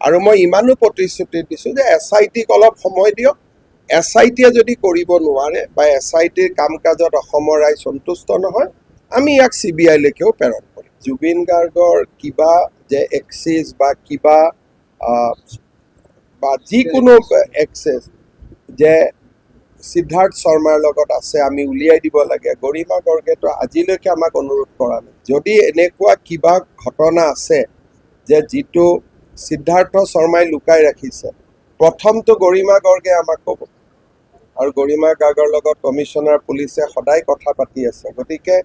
আৰু মই ইমানো প্ৰতিশ্ৰুতি দিছোঁ যে SITক অলপ সময় দিয়ক। SITয়ে যদি কৰিব নোৱাৰে বা SITৰ কাম কাজত অসমৰ ৰাইজ সন্তুষ্ট নহয়, আমি ইয়াক CBIলৈকেও প্ৰেৰণ কৰিম। জুবিন গাৰ্গৰ কিবা যে এক্সেছ বা কিবা বা যিকোনো এক্সেছ যে সিদ্ধাৰ্থ শৰ্মাৰ লগত আছে আমি উলিয়াই দিব লাগে। গৰিমা গৰ্গেতো আজিলৈকে আমাক অনুৰোধ কৰা নাই। যদি এনেকুৱা কিবা ঘটনা আছে যে যিটো সিদ্ধাৰ্থ শৰ্মাই লুকাই ৰাখিছে, প্ৰথমটো গৰিমা গৰ্গে আমাক ক'ব। আৰু গৰিমা গাৰ্গৰ লগত কমিশনাৰ পুলিচে সদায় কথা পাতি আছে। গতিকে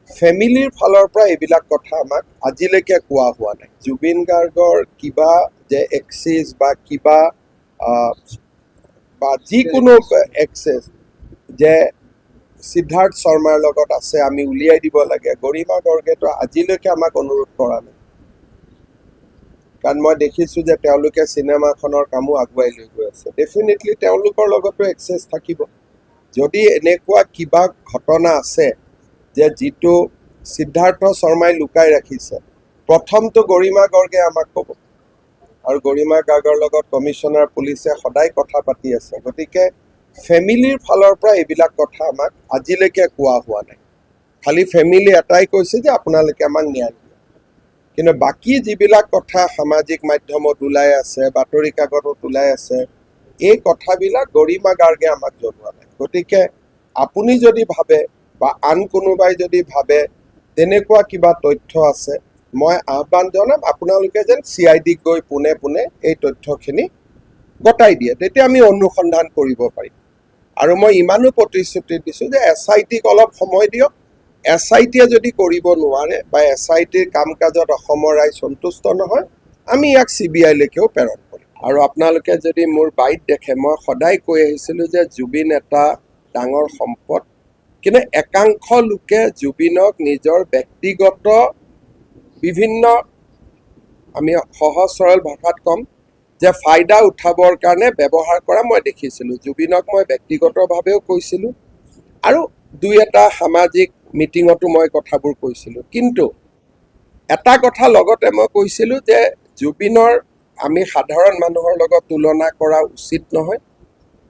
ফেমিলিৰ ফালৰ পৰা এইবিলাক কথা আমাক আজিলৈকে কোৱা হোৱা নাই। জুবিন গাৰ্গৰ কিবা যে এক্সেছ বা কিবা বা যিকোনো এক্সেছ যে সিদ্ধাৰ্থ শৰ্মাৰ লগত আছে আমি উলিয়াই দিব লাগে। গৰিমা গৰ্গেতো আজিলৈকে আমাক অনুৰোধ কৰা নাই। কাৰণ মই দেখিছোঁ যে তেওঁলোকে চিনেমাখনৰ কামো আগুৱাই লৈ গৈ আছে। ডেফিনেটলি তেওঁলোকৰ লগতো এক্সেছ থাকিব। যদি এনেকুৱা কিবা ঘটনা আছে যে যিটো সিদ্ধাৰ্থ শৰ্মাই লুকাই ৰাখিছে, প্ৰথমটো গৰিমা গৰ্গে আমাক ক'ব। আৰু গৰিমা গাৰ্গৰ লগত কমিশনাৰ পুলিচে সদায় কথা পাতি আছে। গতিকে ফেমিলিৰ ফালৰ পৰা এইবিলাক কথা আমাক আজিলৈকে কোৱা হোৱা নাই। খালি ফেমিলি এটাই কৈছে যে আপোনালোকে আমাক ন্যায় দিয়ে। কিন্তু বাকী যিবিলাক কথা সামাজিক মাধ্যমত ওলাই আছে, বাতৰি কাকতত ওলাই আছে, এই কথাবিলাক গৰিমা গাৰ্গে আমাক জনোৱা নাই। গতিকে আপুনি যদি ভাবে বা আন কোনোবাই যদি ভাবে তেনেকুৱা কিবা তথ্য আছে, মই আহ্বান জনাম আপোনালোকে যেন CIDক গৈ পোনে পোনে এই তথ্যখিনি গতাই দিয়ে। তেতিয়া আমি অনুসন্ধান কৰিব পাৰিম। আৰু মই ইমানো প্ৰতিশ্ৰুতি দিছোঁ যে SITক অলপ সময় দিয়ক। SITয়ে যদি কৰিব নোৱাৰে বা SITৰ কাম কাজত অসমৰ ৰাইজ সন্তুষ্ট নহয়, আমি ইয়াক CBIলৈকেও প্ৰেৰণ কৰিম। আৰু আপোনালোকে যদি মোৰ বাইট দেখে, মই সদায় কৈ আহিছিলোঁ যে জুবিন এটা ডাঙৰ সম্পদ। কিন্তু একাংশ লোকে জুবিনক নিজৰ ব্যক্তিগত বিভিন্ন, আমি সহজ সৰল ভাষাত ক'ম যে ফাইদা উঠাবৰ কাৰণে ব্যৱহাৰ কৰা মই দেখিছিলোঁ। জুবিনক মই ব্যক্তিগতভাৱেও কৈছিলোঁ আৰু দুই এটা সামাজিক মিটিঙতো মই কথাবোৰ কৈছিলোঁ। কিন্তু এটা কথা লগতে মই কৈছিলোঁ যে জুবিনৰ আমি সাধাৰণ মানুহৰ লগত তুলনা কৰা উচিত নহয়।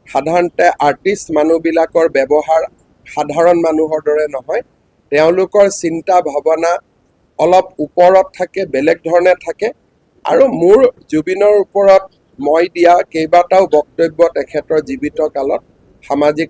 সাধাৰণতে আৰ্টিষ্ট মানুহবিলাকৰ ব্যৱহাৰ সাধাৰণ মানুহৰ দৰে নহয়। তেওঁলোকৰ চিন্তা ভাৱনা অলপ ওপৰত থাকে, বেলেগ ধৰণে থাকে। আৰু মোৰ জুবিনৰ ওপৰত মই দিয়া কেইবাটাও বক্তব্য তেখেতৰ জীৱিত কালত সামাজিক